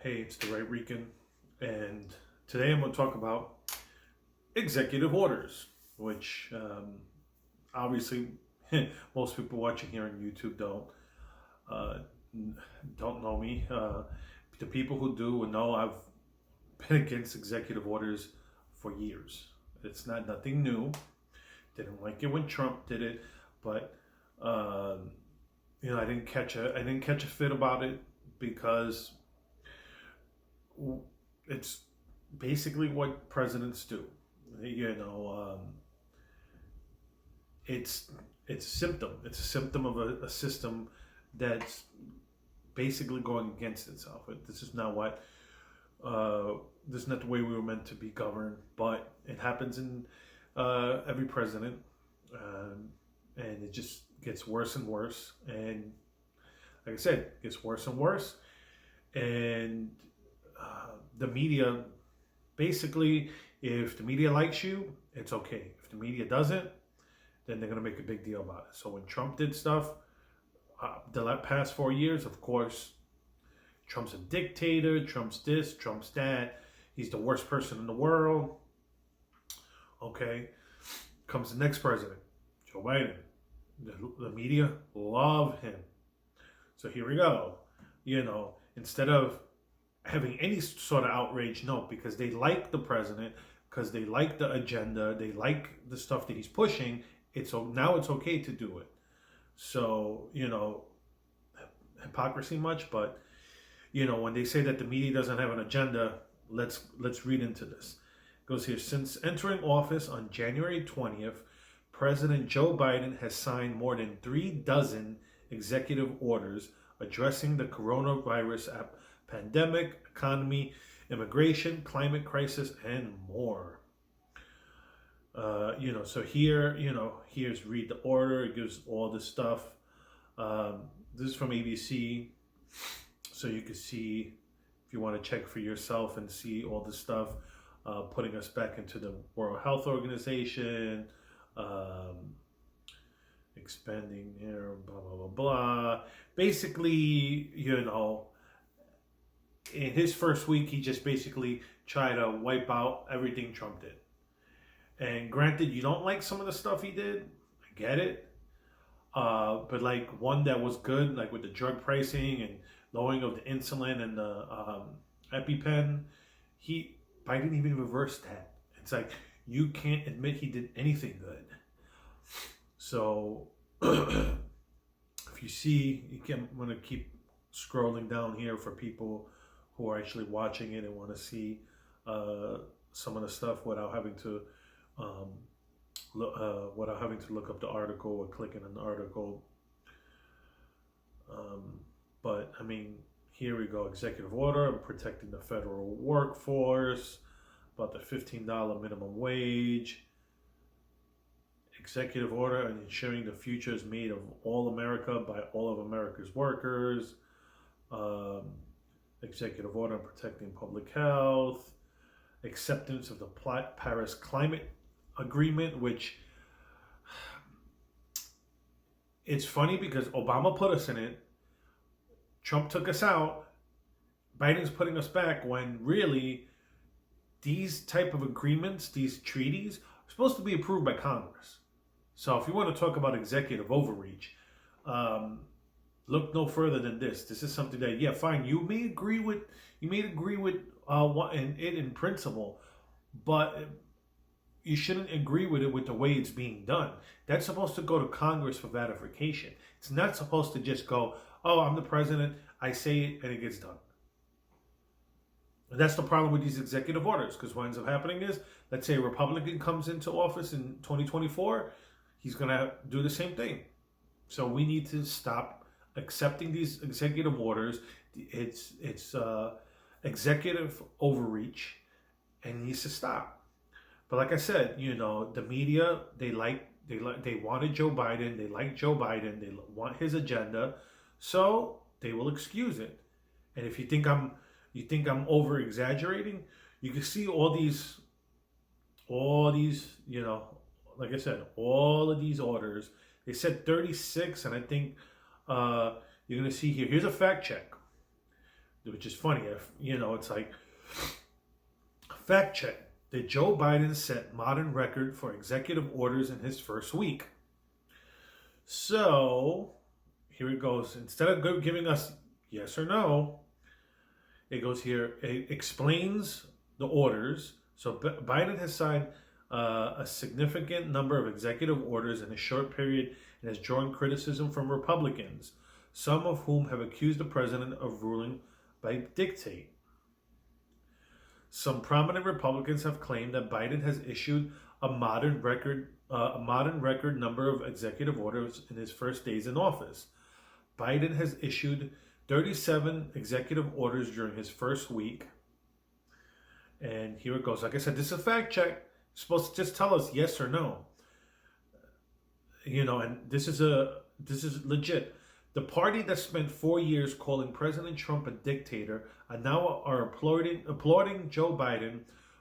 Hey, it's the Right Rican, and today I'm going to talk about executive orders, which obviously most people watching here on YouTube uh, don't know me. The people who do will know I've been against executive orders for years. It's not nothing new. Didn't like it when Trump did it, but I didn't catch a fit about it because it's basically what presidents do. You know, it's it's a symptom. It's a symptom of a system that's basically going against itself. This is not what. This is not the way we were meant to be governed. But it happens in every president, and it just gets worse and worse. And like I said, it gets worse and worse. And the media, basically, if the media likes you, it's okay. If the media doesn't, then they're going to make a big deal about it. So when Trump did stuff, the past 4 years, of course, Trump's a dictator, Trump's this, Trump's that, he's the worst person in the world. Okay, comes the next president, Joe Biden. The media love him. So here we go. Instead of having any sort of outrage, no, because they like the president, because they like the agenda, they like the stuff that he's pushing. Now it's okay to do it. So hypocrisy much, but when they say that the media doesn't have an agenda, let's read into this. It goes here: since entering office on January 20th, President Joe Biden has signed more than 36 executive orders addressing the coronavirus pandemic, economy, immigration, climate crisis, and more. So here's read the order. It gives all this stuff. This is from ABC, so you can see if you want to check for yourself and see all this stuff. Putting us back into the World Health Organization, expanding here, blah blah blah blah. Basically, in his first week, he just basically tried to wipe out everything Trump did. And granted, you don't like some of the stuff he did. I get it. But like one that was good, like with the drug pricing and lowering of the insulin and the EpiPen, Biden even reversed that. It's like you can't admit he did anything good. So if you see, I'm going to keep scrolling down here for people who are actually watching it and want to see some of the stuff without having to look up the article or clicking on the article. But I mean, here we go. Executive order on protecting the federal workforce, about the $15 minimum wage. Executive order on ensuring the future is made of all America by all of America's workers. Executive order on protecting public health. Acceptance of the Paris Climate Agreement, which it's funny because Obama put us in it. Trump took us out. Biden's putting us back when really these type of agreements, these treaties, are supposed to be approved by Congress. So if you want to talk about executive overreach, look no further than this. This is something that, yeah, fine, you may agree with what in principle, but you shouldn't agree with it with the way it's being done. That's supposed to go to Congress for ratification. It's not supposed to just go, oh, I'm the president, I say it, and it gets done. And that's the problem with these executive orders, because what ends up happening is, let's say a Republican comes into office in 2024, he's going to do the same thing. So we need to stop accepting these executive orders. It's executive overreach, and it needs to stop. But like I said, the media, they wanted Joe Biden, they like Joe Biden, they want his agenda, so they will excuse it. And if you think I'm over exaggerating, you can see all these, like I said, all of these orders. They said 36, and I think you're going to see here. Here's a fact check. which is funny. If it's like fact check. Did Joe Biden set modern record for executive orders in his first week? So here it goes. Instead of giving us yes or no, it goes here. It explains the orders. So Biden has signed a significant number of executive orders in a short period and has drawn criticism from Republicans, some of whom have accused the president of ruling by dictate. Some prominent Republicans have claimed that Biden has issued a modern record number of executive orders in his first days in office. Biden has issued 37 executive orders during his first week. And here it goes. Like I said, this is a fact check. You're supposed to just tell us yes or no. And this is legit. The party that spent 4 years calling President Trump a dictator are now applauding Joe Biden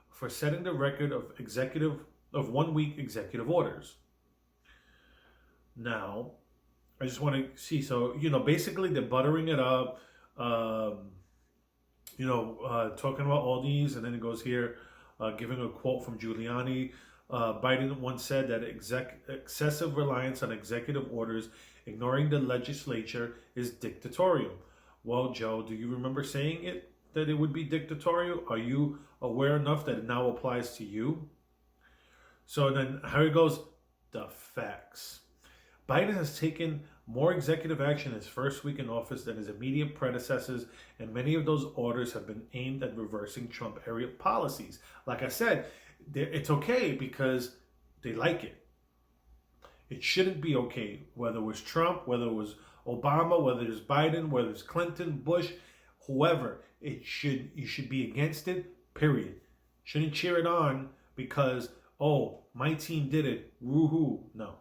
for setting the record of 1 week executive orders. Now, I just want to see. So, basically they're buttering it up, talking about all these. And then it goes here, giving a quote from Giuliani. Biden once said that excessive reliance on executive orders, ignoring the legislature, is dictatorial. Well, Joe, do you remember saying that it would be dictatorial? Are you aware enough that it now applies to you? So then here it goes, the facts. Biden has taken more executive action in his first week in office than his immediate predecessors, and many of those orders have been aimed at reversing Trump-era policies. Like I said, it's okay because they like it. It shouldn't be okay, whether it was Trump, whether it was Obama, whether it's Biden, whether it's Clinton, Bush, whoever. You should be against it, period. Shouldn't cheer it on because, oh, my team did it, woohoo. No.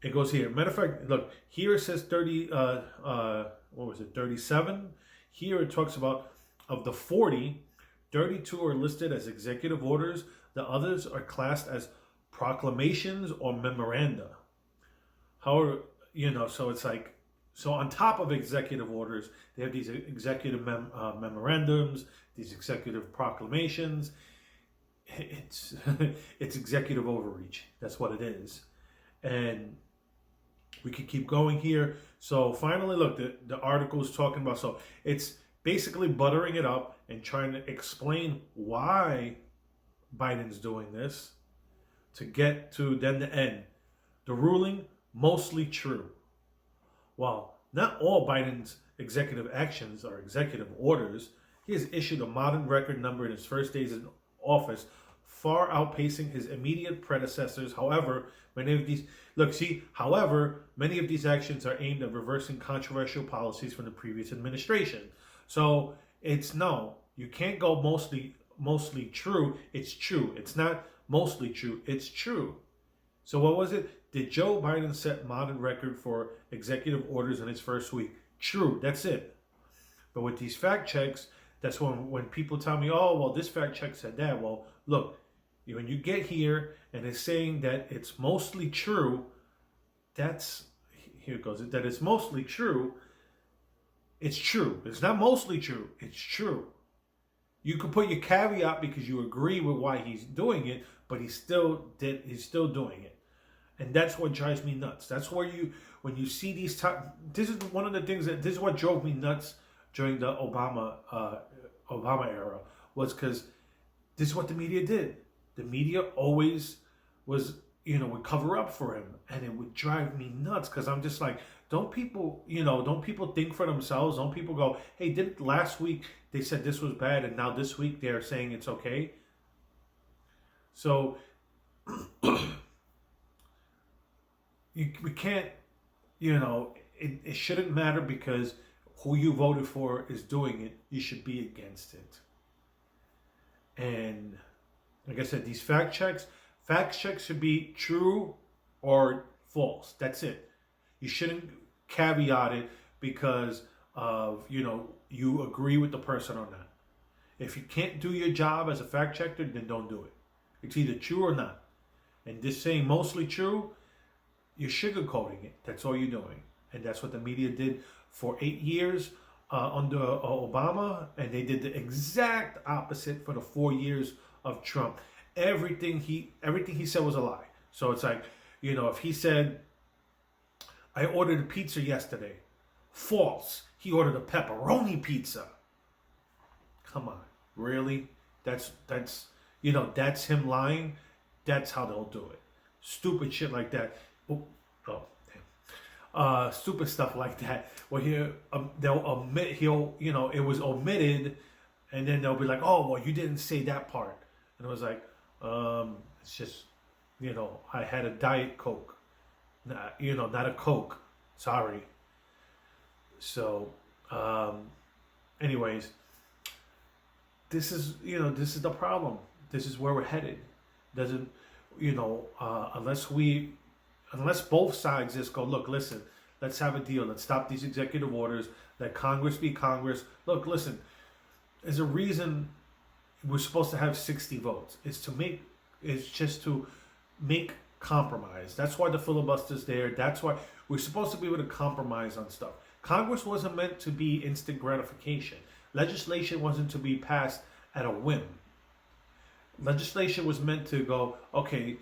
It goes here. Matter of fact, look, here it says 37? Here it talks about, of the 40, 32 are listed as executive orders. The others are classed as proclamations or memoranda. However, so it's like, so on top of executive orders, they have these executive memorandums, these executive proclamations. It's executive overreach. That's what it is. And we could keep going here. So finally, look, the article is talking about, so it's basically buttering it up and trying to explain why Biden's doing this to get to then the end. The ruling, mostly true. While not all Biden's executive actions are executive orders, he has issued a modern record number in his first days in office, far outpacing his immediate predecessors. However, many of these actions are aimed at reversing controversial policies from the previous administration. So it's no, you can't go mostly true. It's true. It's not mostly true. It's true. So what was it? Did Joe Biden set modern record for executive orders in his first week? True. That's it. But with these fact checks, that's when people tell me, oh, well, this fact check said that. Well, look, when you get here and it's saying that it's mostly true, here it goes, that it's mostly true. It's true. It's not mostly true. It's true. You could put your caveat because you agree with why he's doing it, but he's still doing it. And that's what drives me nuts. That's where when you see these this is one of the things this is what drove me nuts during the Obama era, was because this is what the media did. The media always would cover up for him, and it would drive me nuts because I'm just like, don't people think for themselves? Don't people go, hey, didn't last week they said this was bad and now this week they're saying it's okay? So we can't, it shouldn't matter because who you voted for is doing it. You should be against it. And like I said, these fact checks should be true or false. That's it. You shouldn't caveat it because of, you agree with the person or not. If you can't do your job as a fact checker, then don't do it. It's either true or not. And this saying mostly true, you're sugarcoating it. That's all you're doing. And that's what the media did for 8 years under Obama, and they did the exact opposite for the 4 years of Trump. Everything he said was a lie. So it's like, if he said, I ordered a pizza yesterday, false. He ordered a pepperoni pizza. Come on, really? That's him lying. That's how they'll do it. Stupid shit like that. Oh, damn. Stupid stuff like that. Where they'll omit. It was omitted, and then they'll be like, oh, well, you didn't say that part, and it was like, it's just, I had a Diet Coke, not a Coke. Sorry. So, anyways, this is the problem. This is where we're headed. Doesn't, unless both sides just go, look, listen, let's have a deal. Let's stop these executive orders. Let Congress be Congress. Look, listen, there's a reason we're supposed to have 60 votes. It's just to make compromise. That's why the filibuster's there. That's why we're supposed to be able to compromise on stuff. Congress wasn't meant to be instant gratification. Legislation wasn't to be passed at a whim. Legislation was meant to go, okay,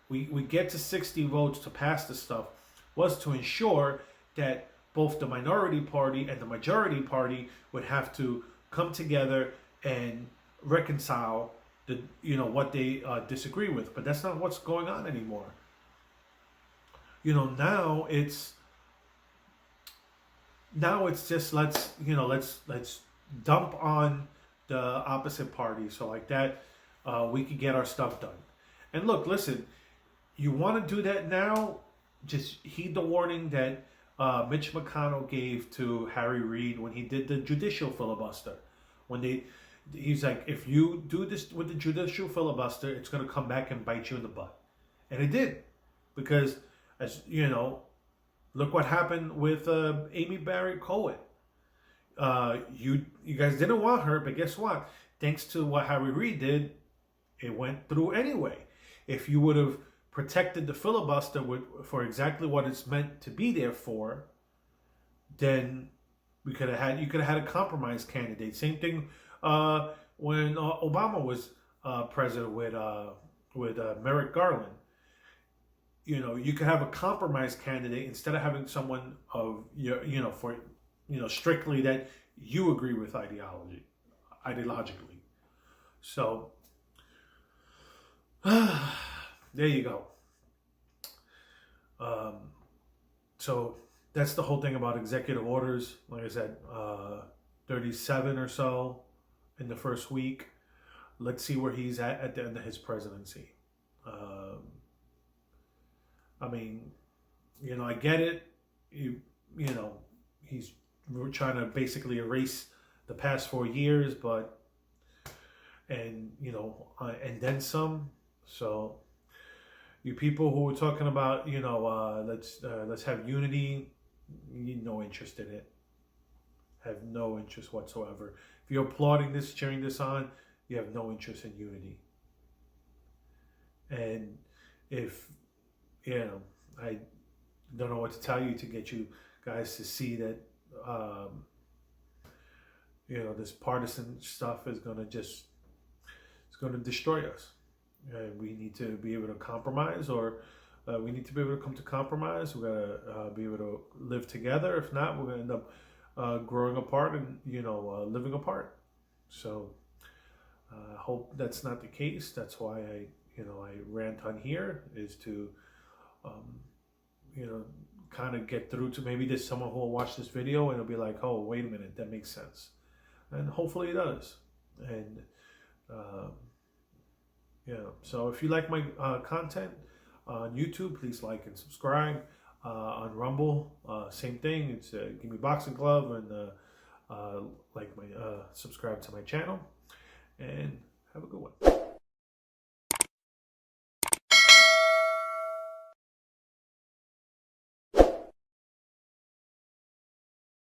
we get to 60 votes to pass this stuff, was to ensure that both the minority party and the majority party would have to come together and reconcile what they disagree with. But that's not what's going on anymore. Now it's just let's dump on the opposite party, so like that we can get our stuff done. And look, listen, you want to do that now, just heed the warning that Mitch McConnell gave to Harry Reid when he did the judicial filibuster. He's like, if you do this with the judicial filibuster, it's going to come back and bite you in the butt. And it did, because as look what happened with Amy Barrett Cohen. You guys didn't want her, but guess what? Thanks to what Harry Reid did, it went through anyway. If you would have protected the filibuster for exactly what it's meant to be there for, then you could have had a compromise candidate. Same thing when Obama was president with Merrick Garland. You could have a compromise candidate instead of having someone of strictly that you agree with ideologically. So there you go. So that's the whole thing about executive orders. Like I said, 37 or so in the first week. Let's see where he's at the end of his presidency. I get it. He's trying to basically erase the past 4 years, and then some. So you people who were talking about, let's have unity, no interest in it. Have no interest whatsoever. If you're applauding this, cheering this on, you have no interest in unity. And if, I don't know what to tell you to get you guys to see that, this partisan stuff is going to destroy us. We need to be able to compromise, or we need to be able to come to compromise. We're going to be able to live together. If not, we're going to end up growing apart and, living apart. So I hope that's not the case. That's why I rant on here, is to, kind of get through to, maybe there's someone who will watch this video and it'll be like, oh, wait a minute, that makes sense. And hopefully it does. And, so if you like my content on YouTube, please like and subscribe. On Rumble, same thing. It's give me boxing glove and subscribe to my channel. And have a good one.